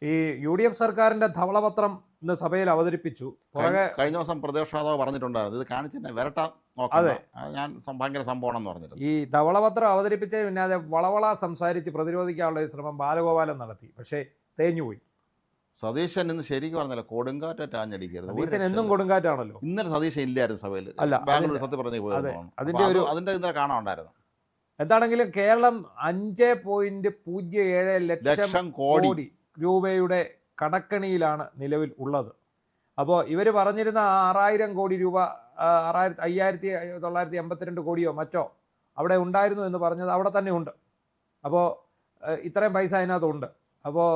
ഈ UDF സർക്കാരിന്റെ ധവളപത്രം ഇന്ന് സഭയിൽ അവതരിപ്പിച്ചു. കഴിഞ്ഞ ദിവസം പ്രതിപക്ഷ നേതാവ് പറഞ്ഞിട്ടുണ്ടായിരുന്നു, ഇത് കാണിച്ചിട്ട് വരട്ടാൻ നോക്കണ്ട, ഞാൻ ഭയങ്കര സംഭവമാണെന്ന് പറഞ്ഞിരുന്നു. ഈ ധവളപത്രം അവതരിപ്പിച്ചതിന് പിന്നാലെ വളവള സംസാരിച്ച് പ്രതിരോധിക്കാനുള്ള ഒരു ശ്രമം ബാലഗോപാലൻ നടത്തി. പക്ഷേ തേഞ്ഞുപോയി. സതീശൻ ഇന്ന് ശരിക്കും പറഞ്ഞല്ലോ, കൊടുങ്കാറ്റായിട്ട് ആഞ്ഞടിക്കരുത്. സതീശൻ എന്നും കൊടുങ്കാറ്റാണല്ലോ. ഇന്നലെ സതീശൻ ഇല്ലായിരുന്നു സഭയിൽ, അല്ല, ബാംഗ്ലൂർ സത്യം പറഞ്ഞു പോയത്. അതിന്റെ ഇന്നലെ കാണാനുണ്ടായിരുന്നു. എന്താണെങ്കിലും കേരളം 5.07 ലക്ഷം കോടി രൂപയുടെ കടക്കണിയിലാണ് നിലവിൽ ഉള്ളത്. അപ്പോൾ ഇവർ പറഞ്ഞിരുന്ന 6000 കോടി രൂപ 5982 കോടിയോ മറ്റോ അവിടെ ഉണ്ടായിരുന്നു എന്ന് പറഞ്ഞത് അവിടെ തന്നെ ഉണ്ട്. അപ്പോൾ ഇത്രയും പൈസ അതിനകത്തുണ്ട്. അപ്പോൾ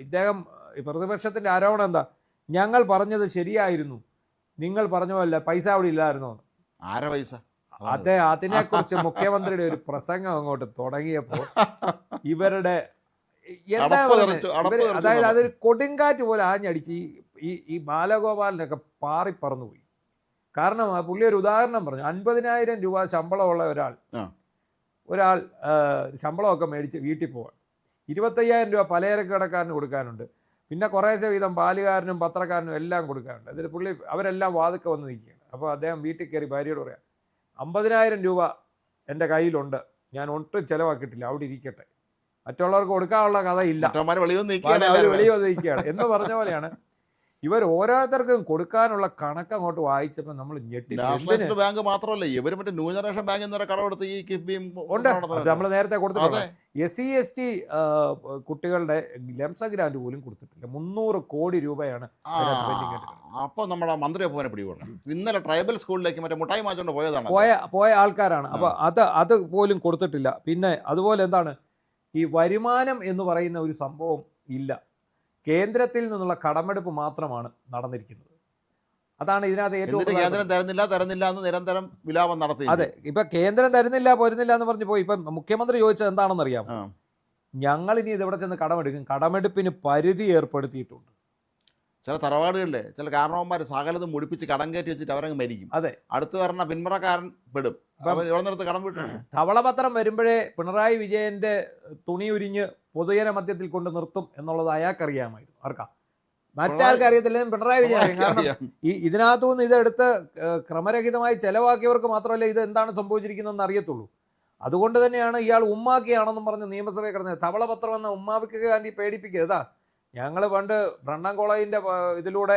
ഇദ്ദേഹം പ്രതിപക്ഷത്തിൻ്റെ ആരോപണം എന്താ, ഞങ്ങൾ പറഞ്ഞത് ശരിയായിരുന്നു, നിങ്ങൾ പറഞ്ഞ പോലെ പൈസ അവിടെ ഇല്ലായിരുന്നോ? ആരെ പൈസ? അതിനെക്കുറിച്ച് മുഖ്യമന്ത്രിയുടെ ഒരു പ്രസംഗം അങ്ങോട്ട് തുടങ്ങിയപ്പോൾ ഇവരുടെ അതായത് അതൊരു കൊടുങ്കാറ്റ് പോലെ ആഞ്ഞടിച്ച് ഈ ബാലഗോപാലിനൊക്കെ പാറിപ്പറന്നുപോയി. കാരണം പുള്ളി ഒരു ഉദാഹരണം പറഞ്ഞു. 50,000 രൂപ ശമ്പളമുള്ള ഒരാൾ ശമ്പളമൊക്കെ മേടിച്ച് വീട്ടിൽ പോവാൻ, 25,000 രൂപ പലചരക്കടക്കാരന് കൊടുക്കാനുണ്ട്, പിന്നെ കുറേശ്ശെ വീതം പാലുകാരനും പത്രക്കാരനും എല്ലാം കൊടുക്കാനുണ്ട്. എന്നിട്ട് പുള്ളി അവരെല്ലാം വാതുക്കെ വന്ന് നിൽക്കുകയാണ്. അപ്പോൾ അദ്ദേഹം വീട്ടിൽ കയറി ഭാര്യയോട് പറയാം, 50,000 രൂപ എൻ്റെ കയ്യിലുണ്ട്, ഞാൻ ഒട്ടും ചിലവാക്കിയിട്ടില്ല, അവിടെ ഇരിക്കട്ടെ, മറ്റുള്ളവർക്ക് കൊടുക്കാനുള്ള കഥയില്ല, അവർ വെളിയിൽ വന്നിരിക്കുകയാണ് എന്ന് പറഞ്ഞ പോലെയാണ്. ഇവർ ഓരോരുത്തർക്കും കൊടുക്കാനുള്ള കണക്ക് അങ്ങോട്ട് വായിച്ചപ്പോൾ നമ്മൾ ഞെട്ടി. ബാങ്ക് മാത്രമല്ല, ഇവർ മറ്റേ ന്യൂ ജനറേഷൻ ബാങ്കിൽ നിന്ന് കടമെടുത്ത് ഈ കിഫ്ബിയും ഉണ്ട്. നമ്മൾ നേരത്തെ കൊടുത്തിട്ടുണ്ട്. SC/ST കുട്ടികളുടെ ലംസ ഗ്രാന്റ് പോലും കൊടുത്തിട്ടില്ല. 300 കോടി രൂപയാണ്. അപ്പോൾ നമ്മുടെ മന്ത്രി പോകാൻ പിടികൂടണം. ഇന്നലെ ട്രൈബൽ സ്കൂളിലേക്ക് മറ്റേ മുട്ടായി മാറ്റോണ്ട് പോയതാണ്, പോയ ആൾക്കാരാണ്. അപ്പോൾ അത് പോലും കൊടുത്തിട്ടില്ല. പിന്നെ അതുപോലെ എന്താണ്, ഈ വരുമാനം എന്ന് പറയുന്ന ഒരു സംഭവം ഇല്ല. കേന്ദ്രത്തിൽ നിന്നുള്ള കടമെടുപ്പ് മാത്രമാണ് നടന്നിരിക്കുന്നത്. അതാണ് ഇതിനകത്ത് ഏറ്റവും. കേന്ദ്രം തരുന്നില്ല എന്ന് നിരന്തരം വിലാപം നടത്തി. അതെ, ഇപ്പൊ കേന്ദ്രം പോരുന്നില്ല എന്ന് പറഞ്ഞു പോയി. ഇപ്പൊ മുഖ്യമന്ത്രി ചോദിച്ചത് എന്താണെന്ന് അറിയാമോ? ഞങ്ങൾ ഇനി ഇതെവിടെ ചെന്ന് കടമെടുക്കും, കടമെടുപ്പിന് പരിധി ഏർപ്പെടുത്തിയിട്ടുണ്ട്. ചില തറവാടുകളിലെ ചില കാരണവന്മാർ സകലതും മുടിപ്പിച്ച് കടം കയറ്റി വെച്ചിട്ട് അവരങ്ങ് മരിക്കും. അതെ, അടുത്ത് പറഞ്ഞ പിന്മുറക്കാരൻ പെടും. കടം വിട്ടു. ധവളപത്രം വരുമ്പോഴേ പിണറായി വിജയന്റെ തുണി ഉരിഞ്ഞ് പൊതുജന മധ്യത്തിൽ കൊണ്ട് നിർത്തും എന്നുള്ളത് അയാൾക്കറിയാമായിരുന്നു. ആർക്കാ? മറ്റാർക്കും അറിയത്തില്ല, പിണറായി വിജയൻ. കാരണം ഇതിനകത്തുനിന്ന് ഇതെടുത്ത് ക്രമരഹിതമായി ചെലവാക്കിയവർക്ക് മാത്രമല്ല ഇത് എന്താണ് സംഭവിച്ചിരിക്കുന്നതെന്ന് അറിയത്തുള്ളൂ. അതുകൊണ്ട് തന്നെയാണ് ഇയാൾ ഉമ്മാക്കിയാണെന്നും പറഞ്ഞ് നിയമസഭയിൽ കിടന്നത്. ധവളപത്രം എന്ന ഉമ്മാവിക്ക് വേണ്ടി പേടിപ്പിക്കരുതാ. ഞങ്ങൾ പണ്ട് ബ്രണ്ണൻ കോളേജിന്റെ ഇതിലൂടെ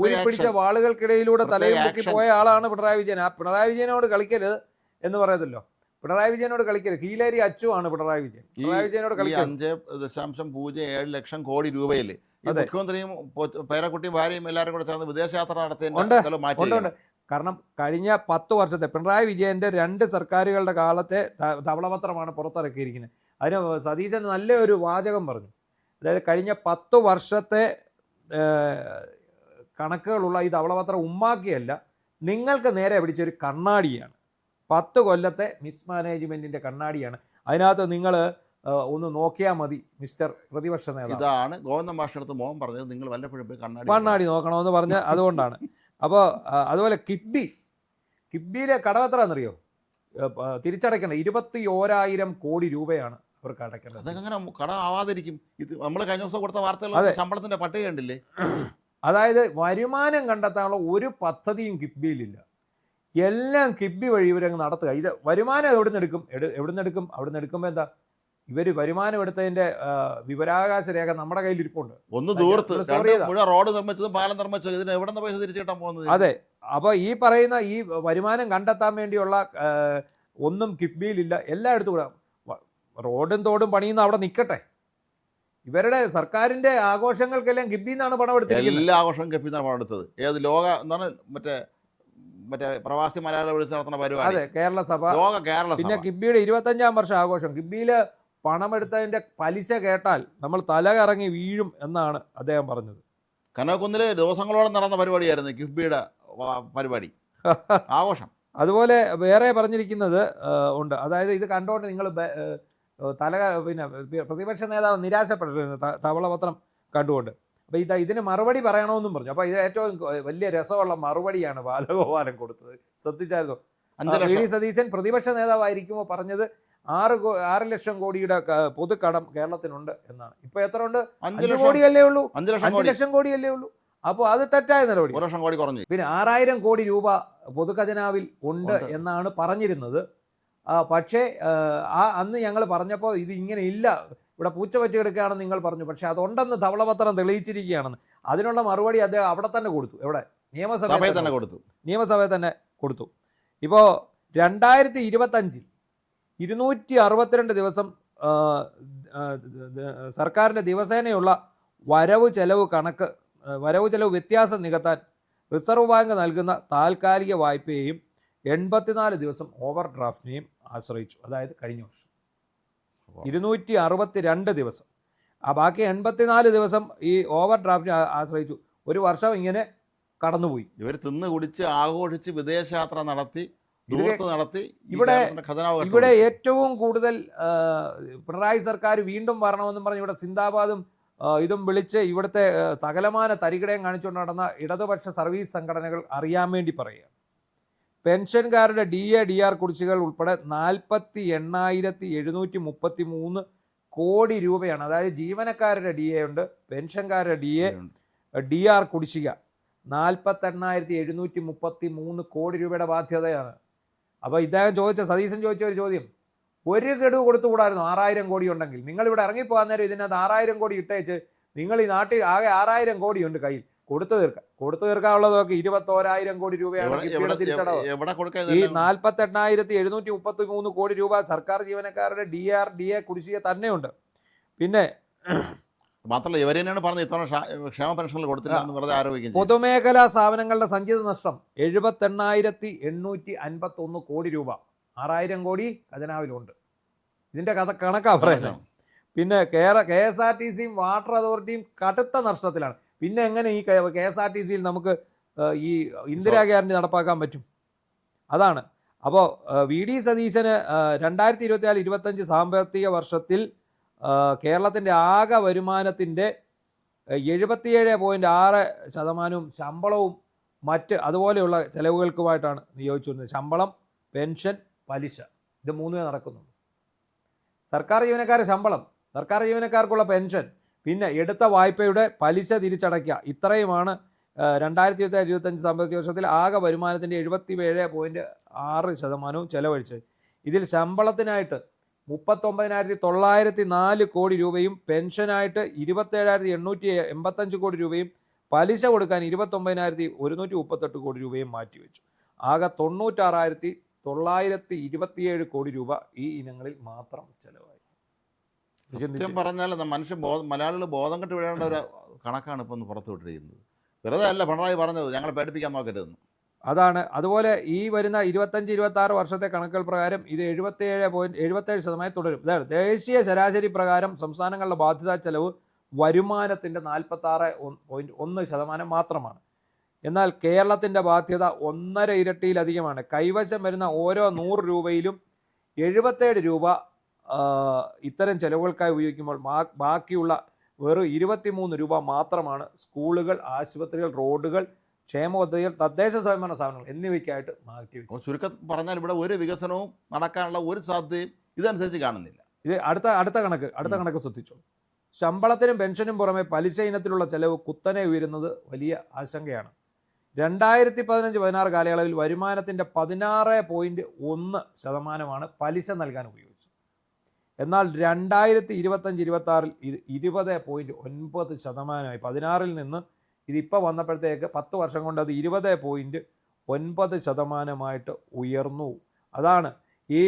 ഊരിപ്പിടിച്ച വാളുകൾക്കിടയിലൂടെ തലയിൽ പൊക്കി പോയ ആളാണ് പിണറായി വിജയൻ. ആ പിണറായി വിജയനോട് കളിക്കരുത് എന്ന് പറയത്തല്ലോ. പിണറായി വിജയനോട് കളിക്കരുത്. കീലേരി അച്ചു ആണ് പിണറായി വിജയൻ. പിണറായി വിജയനോട് കളിക്കരുത്. 5.07 ലക്ഷം കോടി രൂപയിൽ മുഖ്യമന്ത്രിയും പേരക്കുട്ടിയും ഭാര്യയും എല്ലാവരും കൂടെ ചേർന്ന് വിദേശയാത്ര നടത്തിയുണ്ട്. കാരണം കഴിഞ്ഞ 10 വർഷത്തെ പിണറായി വിജയന്റെ 2 സർക്കാരുകളുടെ കാലത്തെ ധവളപത്രമാണ് പുറത്തിറക്കിയിരിക്കുന്നത്. അതിന് സതീശൻ നല്ലൊരു വാചകം പറഞ്ഞു. അതായത് കഴിഞ്ഞ 10 വർഷത്തെ കണക്കുകളുള്ള ഈ ധവളപത്രം ഉമ്മാക്കിയല്ല, നിങ്ങൾക്ക് നേരെ പിടിച്ചൊരു കണ്ണാടിയാണ്. 10 കൊല്ലത്തെ മിസ്മാനേജ്മെന്റിന്റെ കണ്ണാടിയാണ്. അതിനകത്ത് നിങ്ങൾ ഒന്ന് നോക്കിയാൽ മതി മിസ്റ്റർ പ്രതിപക്ഷ നേതാവ്. ഇതാണ് ഗോവിന്ദൻ മാഷിനടുത്ത് മോഹൻ പറഞ്ഞത്, നിങ്ങൾ വല്ലപ്പോഴും പോയി കണ്ണാടി നോക്കണമെന്ന് പറഞ്ഞ് അതുകൊണ്ടാണ്. അപ്പോൾ അതുപോലെ കിഫ്ബിയിലെ കടമെത്ര എന്നറിയോ? തിരിച്ചടയ്ക്കേണ്ട 21,000 കോടി രൂപയാണ് അവർക്ക് അടയ്ക്കേണ്ടത്. അതെങ്ങനെ കടം ആവാതിരിക്കും? ഇത് നമ്മൾ കഴിഞ്ഞ ദിവസം കൊടുത്ത വാർത്തകൾ ശമ്പളത്തിന്റെ പട്ടിക കണ്ടില്ലേ? അതായത് വരുമാനം കണ്ടെത്താനുള്ള ഒരു പദ്ധതിയും കിഫ്ബിയിലില്ല. എല്ലാം കിഫ്ബി വഴി ഇവരങ്ങ് നടത്തുക. ഇത് വരുമാനം എവിടെ നിന്ന് എടുക്കും? അവിടെ നിന്ന് എടുക്കുമ്പോൾ എന്താ, ഇവർ വരുമാനം എടുത്തതിന്റെ വിവരാവകാശ രേഖ നമ്മുടെ കയ്യിലിരിപ്പുണ്ട്. ഒന്ന് ദൂരത്ത് റോഡ് നിർമ്മിച്ചതും പാലം നിർമ്മിച്ചതും ഇതിന് എവിടെ നിന്ന് പൈസ തിരിച്ചു കിട്ടാൻ പോകുന്നത്? അതെ, അപ്പോൾ ഈ പറയുന്ന ഈ വരുമാനം കണ്ടെത്താൻ വേണ്ടിയുള്ള ഒന്നും കിഫ്ബിയിലില്ല. എല്ലായിടത്തും കൂടെ റോഡും തോടും പണിയുന്ന അവിടെ നിൽക്കട്ടെ. ഇവരുടെ സർക്കാരിന്റെ ആഘോഷങ്ങൾക്കെല്ലാം കിഫ്ബിയിൽ നിന്നാണ് പണം എടുത്തിരിക്കുന്നത്. എല്ലാ ആഘോഷവും കിഫ്ബിയിൽ നിന്നാണ് പണം എടുത്തത്. ഏത് ലോക എന്താണ് മറ്റേ പ്രവാസി മലയാള വിളിച്ച് നടത്തുന്ന പരിപാടി? അതെ, കേരള സഭ. പിന്നെ കിഫ്ബിയുടെ 25ാം വർഷ ആഘോഷം. കിഫ്ബിയില് പണമെടുത്തതിന്റെ പലിശ കേട്ടാൽ നമ്മൾ തല കറങ്ങി വീഴും എന്നാണ് അദ്ദേഹം പറഞ്ഞത്. കനകക്കുന്നില് ദിവസങ്ങളോളം നടന്ന പരിപാടിയായിരുന്നു കിഫ്ബിയുടെ പരിപാടി, ആഘോഷം. അതുപോലെ വേറെ പറഞ്ഞിരിക്കുന്നത് ഉണ്ട്. അതായത് ഇത് കണ്ടോണ്ട് നിങ്ങൾ പിന്നെ പ്രതിപക്ഷ നേതാവ് നിരാശപ്പെട്ടിരുന്നു ധവളപത്രം കണ്ടുകൊണ്ട്. അപ്പോൾ ഇതിന് മറുപടി പറയണമെന്നും പറഞ്ഞു. അപ്പോൾ ഇത് ഏറ്റവും വലിയ രസമുള്ള മറുപടിയാണ് ബാലഗോപാലൻ കൊടുത്തത്. ശ്രദ്ധിച്ചായിരുന്നു? വി ഡി സതീശൻ പ്രതിപക്ഷ നേതാവായിരിക്കുമ്പോൾ പറഞ്ഞത് 6 ലക്ഷം കോടിയുടെ പൊതുകടം കേരളത്തിനുണ്ട് എന്നാണ്. ഇപ്പൊ എത്ര ഉണ്ട്? 5 5 കോടിയല്ലേ ഉള്ളൂ. 5 ലക്ഷം കോടിയല്ലേ ഉള്ളൂ. അപ്പോൾ അത് തെറ്റായ നടപടി. 1 ലക്ഷം കോടി കുറഞ്ഞു. പിന്നെ 6000 കോടി രൂപ പൊതുഖജനാവിൽ ഉണ്ട് എന്നാണ് പറഞ്ഞിരുന്നത്. പക്ഷേ അന്ന് ഞങ്ങൾ പറഞ്ഞപ്പോൾ ഇത് ഇങ്ങനെ ഇല്ല, ഇവിടെ പൂച്ച പറ്റിയെടുക്കുകയാണെന്ന് നിങ്ങൾ പറഞ്ഞു. പക്ഷേ അതുണ്ടെന്ന് ധവളപത്രം തെളിയിച്ചിരിക്കുകയാണെന്ന്. അതിനുള്ള മറുപടി അദ്ദേഹം അവിടെ തന്നെ കൊടുത്തു. എവിടെ? നിയമസഭയിൽ തന്നെ കൊടുത്തു. ഇപ്പോൾ 2025 262 ദിവസം സർക്കാരിൻ്റെ ദിവസേനയുള്ള വരവ് ചെലവ് വ്യത്യാസം നികത്താൻ റിസർവ് ബാങ്ക് നൽകുന്ന താൽക്കാലിക വായ്പയെയും 84 ദിവസം ഓവർ ഡ്രാഫ്റ്റിനെയും ആശ്രയിച്ചു. അതായത് കഴിഞ്ഞ വർഷം 262 ദിവസം. ബാക്കി 84 ദിവസം ഈ ഓവർ ഡ്രാഫ്റ്റിനെ ആശ്രയിച്ചു. ഒരു വർഷം ഇങ്ങനെ കടന്നുപോയി. ഇവർ തിന്ന് കുടിച്ച് ആഘോഷിച്ച് വിദേശയാത്ര നടത്തി ഇവിടെ ഏറ്റവും കൂടുതൽ പിണറായി സർക്കാർ വീണ്ടും വരണമെന്നും പറഞ്ഞ് ഇവിടെ സിന്ദാബാദും ഇതും വിളിച്ച് ഇവിടുത്തെ സകലമാന തരികിടയും കാണിച്ചുകൊണ്ട് നടന്ന ഇടതുപക്ഷ സർവീസ് സംഘടനകൾ അറിയാൻ വേണ്ടി പറയുക. പെൻഷൻകാരുടെ DA/DR കുടിശ്ശികൾ ഉൾപ്പെടെ 48,733 കോടി രൂപയാണ്. അതായത് ജീവനക്കാരുടെ DA ഉണ്ട്, പെൻഷൻകാരുടെ DR കുടിശ്ശിക 48,733 കോടി രൂപയുടെ ബാധ്യതയാണ്. അപ്പോൾ ഇദ്ദേഹം സതീശൻ ചോദിച്ച ഒരു ചോദ്യം, ഒരു ഗഡു കൊടുത്തുകൂടായിരുന്നു 6000 കോടി ഉണ്ടെങ്കിൽ? നിങ്ങളിവിടെ ഇറങ്ങിപ്പോകാൻ നേരം ഇതിനകത്ത് 6000 കോടി ഇട്ടേച്ച് നിങ്ങൾ ഈ നാട്ടിൽ ആകെ 6000 കോടിയുണ്ട് കയ്യിൽ, കൊടുത്തു തീർക്കാനുള്ളതൊക്കെ 21,000 കോടി രൂപയാണ് തിരിച്ചടവ്. ഈ 48,733 കോടി രൂപ സർക്കാർ ജീവനക്കാരുടെ DA കുടിശ്ശിക തന്നെയുണ്ട്. പിന്നെ മാത്രമല്ല ഇവർ തന്നെയാണ് പറഞ്ഞത് ഇത്തവണ ക്ഷേമ പെൻഷനുകൾ കൊടുത്തില്ല എന്ന് വെറുതെ ആരോപിക്കുന്നത്. പൊതുമേഖലാ സ്ഥാപനങ്ങളുടെ സഞ്ചിത നഷ്ടം 78,851 കോടി രൂപ. 6000 കോടി ഖജനാവിലുണ്ട്. ഇതിന്റെ കണക്കാ പറയുന്നത്. പിന്നെ KSRTCയും വാട്ടർ അതോറിറ്റിയും കടുത്ത നഷ്ടത്തിലാണ്. പിന്നെ എങ്ങനെ ഈ KSRTCയിൽ നമുക്ക് ഈ ഇന്ദിരാ ഗ്യാരണ്ടി നടപ്പാക്കാൻ പറ്റും? അതാണ്. അപ്പോൾ VD സതീശന് 2024-25 സാമ്പത്തിക വർഷത്തിൽ കേരളത്തിൻ്റെ ആകെ വരുമാനത്തിൻ്റെ 77.6% ശമ്പളവും മറ്റ് അതുപോലെയുള്ള ചെലവുകൾക്കുമായിട്ടാണ് നിയോഗിച്ചിരുന്നത്. ശമ്പളം, പെൻഷൻ, പലിശ, ഇത് മൂന്നേ നടക്കുന്നുള്ളൂ. സർക്കാർ ജീവനക്കാരുടെ ശമ്പളം, സർക്കാർ ജീവനക്കാർക്കുള്ള പെൻഷൻ, പിന്നെ എടുത്ത വായ്പയുടെ പലിശ തിരിച്ചടയ്ക്കുക, ഇത്രയുമാണ് 2024-25 സാമ്പത്തിക വർഷത്തിൽ ആകെ വരുമാനത്തിൻ്റെ 77.6% ചെലവഴിച്ചത്. ഇതിൽ ശമ്പളത്തിനായിട്ട് 39,904 കോടി രൂപയും പെൻഷനായിട്ട് 27,885 കോടി രൂപയും പലിശ കൊടുക്കാൻ 29,138 കോടി രൂപയും മാറ്റിവെച്ചു. ആകെ 96,927 കോടി രൂപ ഈ ഇനങ്ങളിൽ മാത്രം ചെലവായി. സത്യം പറഞ്ഞാൽ മലയാളികൾ ബോധം കെട്ട് വീഴേണ്ട ഒരു കണക്കാണ് ഇപ്പം പുറത്തു വിട്ടിരിക്കുന്നത്. വെറുതെ അല്ല പിണറായി പറഞ്ഞത് ഞങ്ങളെ പേടിപ്പിക്കാൻ നോക്കരുതെന്ന്. അതാണ്. അതുപോലെ ഈ വരുന്ന 25-26 വർഷത്തെ കണക്കുകൾ പ്രകാരം ഇത് 77% തുടരും. അതാണ് ദേശീയ ശരാശരി പ്രകാരം സംസ്ഥാനങ്ങളുടെ ബാധ്യതാ ചെലവ് വരുമാനത്തിൻ്റെ 46.1% മാത്രമാണ്. എന്നാൽ കേരളത്തിൻ്റെ ബാധ്യത 1.5 ഇരട്ടിയിലധികമാണ്. കൈവശം വരുന്ന ഓരോ 100 രൂപയിലും 77 രൂപ ഇത്തരം ചെലവുകൾക്കായി ഉപയോഗിക്കുമ്പോൾ ബാക്കിയുള്ള വെറും 23 രൂപ മാത്രമാണ് സ്കൂളുകൾ, ആശുപത്രികൾ, റോഡുകൾ, ക്ഷേമ പദ്ധതികൾ, തദ്ദേശ സ്വയംഭരണ സ്ഥാപനങ്ങൾ എന്നിവയ്ക്കായിട്ട് മാറ്റിവെച്ചു. ചുരുക്കം പറഞ്ഞാൽ ഇവിടെ ഒരു വികസനവും നടക്കാനുള്ള ഒരു സാധ്യതയും ഇതനുസരിച്ച് കാണുന്നില്ല. ഇത് അടുത്ത കണക്ക് ശ്രദ്ധിച്ചു. ശമ്പളത്തിനും പെൻഷനും പുറമെ പലിശ ഇനത്തിലുള്ള ചെലവ് കുത്തനെ ഉയരുന്നത് വലിയ ആശങ്കയാണ്. 2015-16 കാലയളവിൽ വരുമാനത്തിൻ്റെ 16.1% പലിശ നൽകാൻ ഉപയോഗിച്ചു. എന്നാൽ 2025-26 ഇത് 20.9%. 16-ൽ നിന്ന് ഇതിപ്പോൾ വന്നപ്പോഴത്തേക്ക് 10 വർഷം കൊണ്ട് അത് 20.9% ഉയർന്നു. അതാണ് ഈ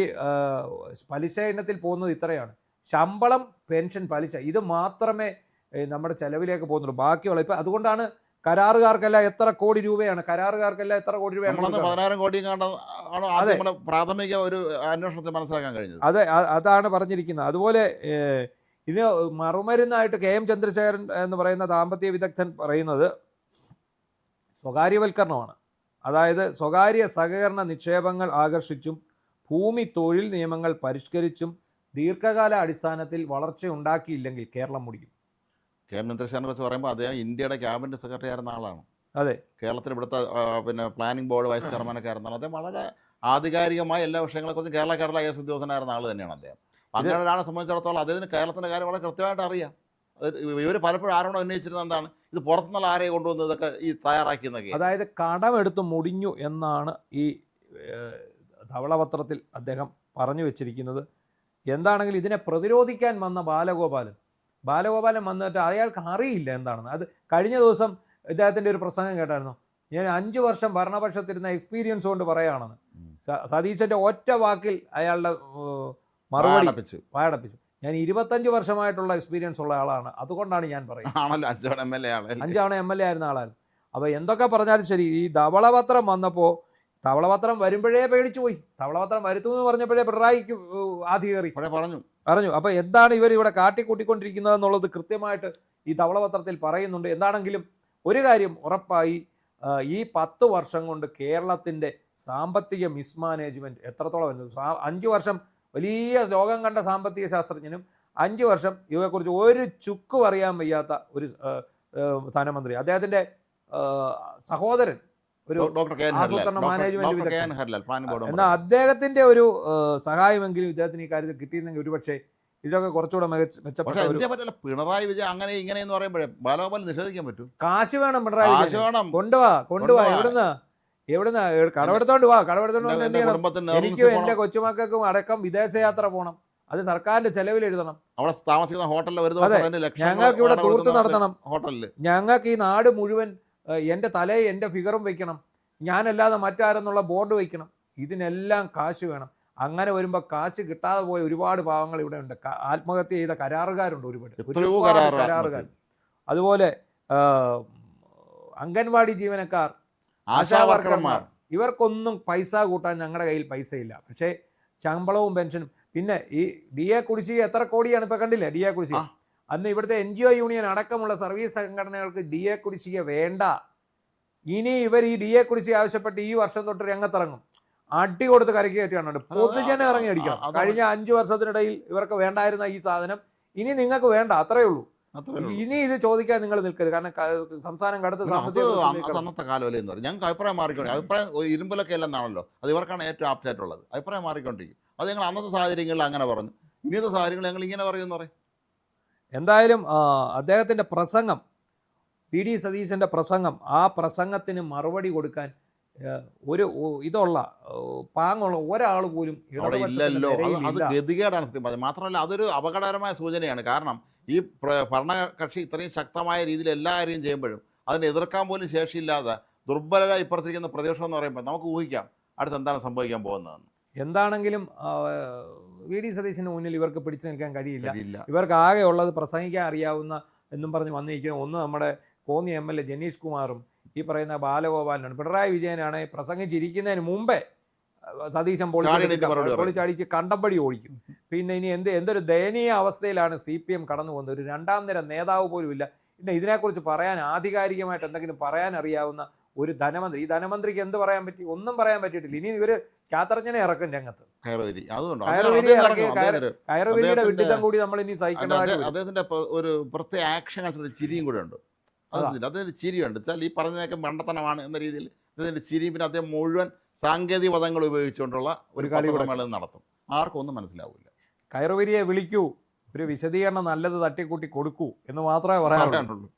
പലിശ ഇനത്തിൽ പോകുന്നത്. ഇത്രയാണ്. ശമ്പളം, പെൻഷൻ, പലിശ ഇത് മാത്രമേ നമ്മുടെ ചെലവിലേക്ക് പോകുന്നുള്ളൂ. ബാക്കിയുള്ള ഇപ്പം അതുകൊണ്ടാണ് കരാറുകാർക്കെല്ലാം എത്ര കോടി രൂപയാണ് 16 കോടി പ്രാഥമിക ഒരു അന്വേഷണത്തിൽ മനസ്സിലാക്കാൻ കഴിഞ്ഞത്. അതാണ് പറഞ്ഞിരിക്കുന്നത്. അതുപോലെ ഇത് മറുമരുന്നായിട്ട് KM ചന്ദ്രശേഖരൻ എന്ന് പറയുന്ന ദാമ്പത്യ വിദഗ്ധൻ പറയുന്നത് സ്വകാര്യവൽക്കരണമാണ്. അതായത് സ്വകാര്യ സഹകരണ നിക്ഷേപങ്ങൾ ആകർഷിച്ചും ഭൂമി തൊഴിൽ നിയമങ്ങൾ പരിഷ്കരിച്ചും ദീർഘകാല അടിസ്ഥാനത്തിൽ വളർച്ച ഉണ്ടാക്കിയില്ലെങ്കിൽ കേരളം മുടിക്കും. KM ചന്ദ്രശേഖരനെ കുറിച്ച് പറയുമ്പോൾ അദ്ദേഹം ഇന്ത്യയുടെ ക്യാബിനറ്റ് സെക്രട്ടറി ആയിരുന്ന ആളാണ്. അതെ. കേരളത്തിൽ ഇവിടുത്തെ പ്ലാനിംഗ് ബോർഡ് വൈസ് ചെയർമാനൊക്കെ ആയിരുന്നാണ്. അദ്ദേഹം വളരെ ആധികാരികമായ എല്ലാ വിഷയങ്ങളെക്കുറിച്ചും കേരള IAS ഉദ്യോഗസ്ഥനായിരുന്ന ആൾ തന്നെയാണ് അദ്ദേഹം. അങ്ങനെ ഒരാളെ സംബന്ധിച്ചിടത്തോളം അദ്ദേഹത്തിന് കേരളത്തിൻ്റെ കാര്യം വളരെ കൃത്യമായിട്ട് അറിയാം. ഇവർ പലപ്പോഴും ആരോടും ഉന്നയിച്ചിരുന്നത് എന്താണ്, ഇത് പുറത്തുനിന്നുള്ള ആരെയും കൊണ്ടുവന്ന് ഇതൊക്കെ ഈ തയ്യാറാക്കിയെന്നൊക്കെ. അതായത് കടമെടുത്ത് മുടിഞ്ഞു എന്നാണ് ഈ ധവളപത്രത്തിൽ അദ്ദേഹം പറഞ്ഞു വെച്ചിരിക്കുന്നത്. എന്താണെങ്കിലും ഇതിനെ പ്രതിരോധിക്കാൻ വന്ന ബാലഗോപാലൻ വന്നിട്ട് അയാൾക്ക് അറിയില്ല എന്താണെന്ന്. അത് കഴിഞ്ഞ ദിവസം ഇദ്ദേഹത്തിൻ്റെ ഒരു പ്രസംഗം കേട്ടായിരുന്നു. ഞാൻ 5 വർഷം ഭരണപക്ഷത്തിരുന്ന എക്സ്പീരിയൻസ് കൊണ്ട് പറയുകയാണെന്ന്. സതീശൻ്റെ ഒറ്റ വാക്കിൽ അയാളുടെ മറുപടി വായടപ്പിച്ചു. ഞാൻ 25 വർഷമായിട്ടുള്ള എക്സ്പീരിയൻസ് ഉള്ള ആളാണ്, അതുകൊണ്ടാണ് ഞാൻ പറയുന്നത്. 5 തവണ MLA ആയിരുന്ന ആളായിരുന്നു. അപ്പോൾ എന്തൊക്കെ പറഞ്ഞാലും ശരി, ഈ ധവളപത്രം വന്നപ്പോൾ ധവളപത്രം വരുമ്പോഴേ പേടിച്ചു പോയി. ധവളപത്രം വരുത്തു എന്ന് പറഞ്ഞപ്പോഴേ പിണറായിക്ക് ആധി കയറി പറഞ്ഞു. അപ്പോൾ എന്താണ് ഇവർ ഇവിടെ കാട്ടിക്കൂട്ടിക്കൊണ്ടിരിക്കുന്നത് എന്നുള്ളത് കൃത്യമായിട്ട് ഈ ധവളപത്രത്തിൽ പറയുന്നുണ്ട്. എന്താണെങ്കിലും ഒരു കാര്യം ഉറപ്പായി, ഈ 10 വർഷം കൊണ്ട് കേരളത്തിൻ്റെ സാമ്പത്തിക മിസ്മാനേജ്മെൻറ്റ് എത്രത്തോളം വരുന്നത്. 5 വർഷം വലിയ ലോകം കണ്ട സാമ്പത്തിക ശാസ്ത്രജ്ഞനും 5 വർഷം ഇവയെക്കുറിച്ച് ഒരു ചുക്കും അറിയാൻ വയ്യാത്ത ഒരു ധനമന്ത്രി. അദ്ദേഹത്തിൻ്റെ സഹോദരൻ ഒരു ആസൂത്രണ മാനേജ്മെന്റ് വിദഗ്ധൻ. എന്നാൽ അദ്ദേഹത്തിൻ്റെ ഒരു സഹായമെങ്കിലും ഇദ്ദേഹത്തിന് ഈ കാര്യത്തിൽ കിട്ടിയിരുന്നെങ്കിൽ ഒരുപക്ഷെ ഇതൊക്കെ കുറച്ചുകൂടെ മെച്ചപ്പെട്ട. പിണറായി വിജയൻ അങ്ങനെ ഇങ്ങനെ എന്ന് പറയുമ്പോഴേ ബാലഗോപാൽ നിഷേധിക്കാൻ പറ്റും. കാശ് വേണം പിണറായി വിജയൻ, കൊണ്ടുവാ എവിടുന്ന് കടമെടുത്തോണ്ട് വാ. കടമെടുത്തോണ്ട് എന്ത് ചെയ്യണം? എനിക്കും എൻ്റെ കൊച്ചുമക്കൾക്കും അടക്കം വിദേശയാത്ര പോകണം. അത് സർക്കാരിന്റെ ചെലവിൽ എഴുതണം. അവിടെ താമസിക്കുന്ന ഹോട്ടലിൽ ഞങ്ങൾക്ക് ഇവിടെ ടൂറിസ്റ്റ് നടത്തണം. ഞങ്ങൾക്ക് ഈ നാട് മുഴുവൻ എൻ്റെ തലയിൽ എൻ്റെ ഫിഗറും വയ്ക്കണം. ഞാനല്ലാതെ മറ്റാരെന്നുള്ള ബോർഡ് വയ്ക്കണം. ഇതിനെല്ലാം കാശ് വേണം. അങ്ങനെ വരുമ്പോൾ കാശ് കിട്ടാതെ പോയ ഒരുപാട് പാവങ്ങൾ ഇവിടെ ഉണ്ട്. ആത്മഹത്യ ചെയ്ത കരാറുകാരുണ്ട്, ഒരുപാട് കരാറുകാർ. അതുപോലെ അംഗൻവാടി ജീവനക്കാർ, ആശാ വർക്കർമാർ, ഇവർക്കൊന്നും പൈസ കൂട്ടാൻ ഞങ്ങളുടെ കയ്യിൽ പൈസയില്ല. പക്ഷേ ശമ്പളവും പെൻഷനും, പിന്നെ ഈ DA കുടിശ്ശിക എത്ര കോടിയാണ് ഇപ്പോൾ കണ്ടില്ലേ? DA കുടിശ്ശിക അന്ന് ഇവിടുത്തെ NGO യൂണിയൻ അടക്കമുള്ള സർവീസ് സംഘടനകൾക്ക് DA കുടിശ്ശിക വേണ്ട. ഇനി ഇവർ ഈ DA കുടിശ്ശിക ആവശ്യപ്പെട്ട് ഈ വർഷം തൊട്ട് രംഗത്തിറങ്ങും. അടി കൊടുത്ത് കരക്കി കയറ്റിയാണ് പൊതുജനം ഇറങ്ങി അടിക്കണം. കഴിഞ്ഞ 5 വർഷത്തിനിടയിൽ ഇവർക്ക് വേണ്ടായിരുന്ന ഈ സാധനം ഇനി നിങ്ങൾക്ക് വേണ്ട, അത്രയേ ഉള്ളൂ. ഇനി ഇത് ചോദിക്കാൻ നിങ്ങൾ നിൽക്കരുത്. കാരണം സംസ്ഥാനം കടുത്ത അന്നത്തെ കാലമല്ലേ എന്ന് പറയും. ഞങ്ങൾക്ക് അഭിപ്രായം മാറിക്കൊണ്ടിരിക്കും. അഭിപ്രായം ഇരുമ്പിലൊക്കെ അല്ലെന്നാണല്ലോ, അത് ഇവർക്കാണ് ഏറ്റവും ആപ്റ്റായിട്ടുള്ളത്. അഭിപ്രായം മാറിക്കൊണ്ടിരിക്കും. അത് ഞങ്ങൾ അന്നത്തെ സാഹചര്യങ്ങളിൽ അങ്ങനെ പറഞ്ഞു, ഇന്നത്തെ സാഹചര്യങ്ങൾ ഞങ്ങൾ ഇങ്ങനെ പറയുമെന്ന് പറയും. എന്തായാലും അദ്ദേഹത്തിൻ്റെ പ്രസംഗം, PD സതീശൻ്റെ പ്രസംഗം, ആ പ്രസംഗത്തിന് മറുപടി കൊടുക്കാൻ ഒരു ഇതുള്ള പാങ്ങുള്ള ഒരാൾ പോലും ഇല്ലല്ലോ. അത് ഗതികേടാണ് സത്യം പറഞ്ഞത്. മാത്രമല്ല അതൊരു അപകടകരമായ സൂചനയാണ്. കാരണം ഈ ഭരണകക്ഷി ഇത്രയും ശക്തമായ രീതിയിൽ എല്ലാ കാര്യവും ചെയ്യുമ്പോഴും അതിനെ എതിർക്കാൻ പോലും ശേഷിയില്ലാതെ ദുർബലരായി ഇപ്പുറത്തിരിക്കുന്ന പ്രതിപക്ഷം എന്ന് പറയുമ്പോൾ നമുക്ക് ഊഹിക്കാം അടുത്ത് എന്താണ് സംഭവിക്കാൻ പോകുന്നതെന്ന്. എന്താണെങ്കിലും PD സതീശന് മുന്നിൽ ഇവർക്ക് പിടിച്ചു നിൽക്കാൻ കഴിയില്ല. ഇവർക്ക് ആകെ ഉള്ളത് പ്രസംഗിക്കാൻ അറിയാവുന്ന എന്നും പറഞ്ഞ് വന്നിരിക്കുന്ന ഒന്ന് നമ്മുടെ കോന്നി MLA ജനീഷ് കുമാറും ഈ പറയുന്ന ബാലഗോപാലനാണ്. പിണറായി വിജയനാണ് പ്രസംഗിച്ചിരിക്കുന്നതിന് മുമ്പേ സതീശൻ പൊളിച്ചടിച്ച് കണ്ടമ്പടി ഓടിക്കും. പിന്നെ ഇനി എന്തൊരു ദയനീയ അവസ്ഥയിലാണ് CPM കടന്നു പോകുന്നത്. ഒരു 2ാം നിര നേതാവ് പോലും ഇല്ല. പിന്നെ ഇതിനെക്കുറിച്ച് പറയാൻ ആധികാരികമായിട്ട് എന്തെങ്കിലും പറയാൻ അറിയാവുന്ന ഒരു ധനമന്ത്രി, ഈ ധനമന്ത്രിക്ക് എന്ത് പറയാൻ പറ്റി? ഒന്നും പറയാൻ പറ്റിയിട്ടില്ല. ഇനി ഇവര് ശാസ്ത്രജ്ഞനെ ഇറക്കും രംഗത്ത്. കയറുവരിയുടെ വിഡിത്തം കൂടി നമ്മൾ ഇനി സഹിക്കേണ്ടതായിട്ട്. അദ്ദേഹത്തിന്റെ ഒരു പ്രത്യേക ആക്ഷൻ ചിരിയും കൂടെ ഉണ്ട്. അദ്ദേഹത്തിന് ചിരിയുണ്ട് വെച്ചാൽ ഈ പറഞ്ഞതൊക്കെ മണ്ടത്തനമാണ് എന്ന രീതിയിൽ അദ്ദേഹത്തിന്റെ ചിരിയും, പിന്നെ അദ്ദേഹം മുഴുവൻ സാങ്കേതിക പദങ്ങൾ ഉപയോഗിച്ചുകൊണ്ടുള്ള ഒരു കളി നടത്തും. ആർക്കും ഒന്നും മനസ്സിലാവില്ല. കയറുവരിയെ വിളിക്കൂ, ഒരു വിശദീകരണം നല്ലത് തട്ടിക്കൂട്ടി കൊടുക്കൂ എന്ന് മാത്രമേ പറയാനുള്ളൂ.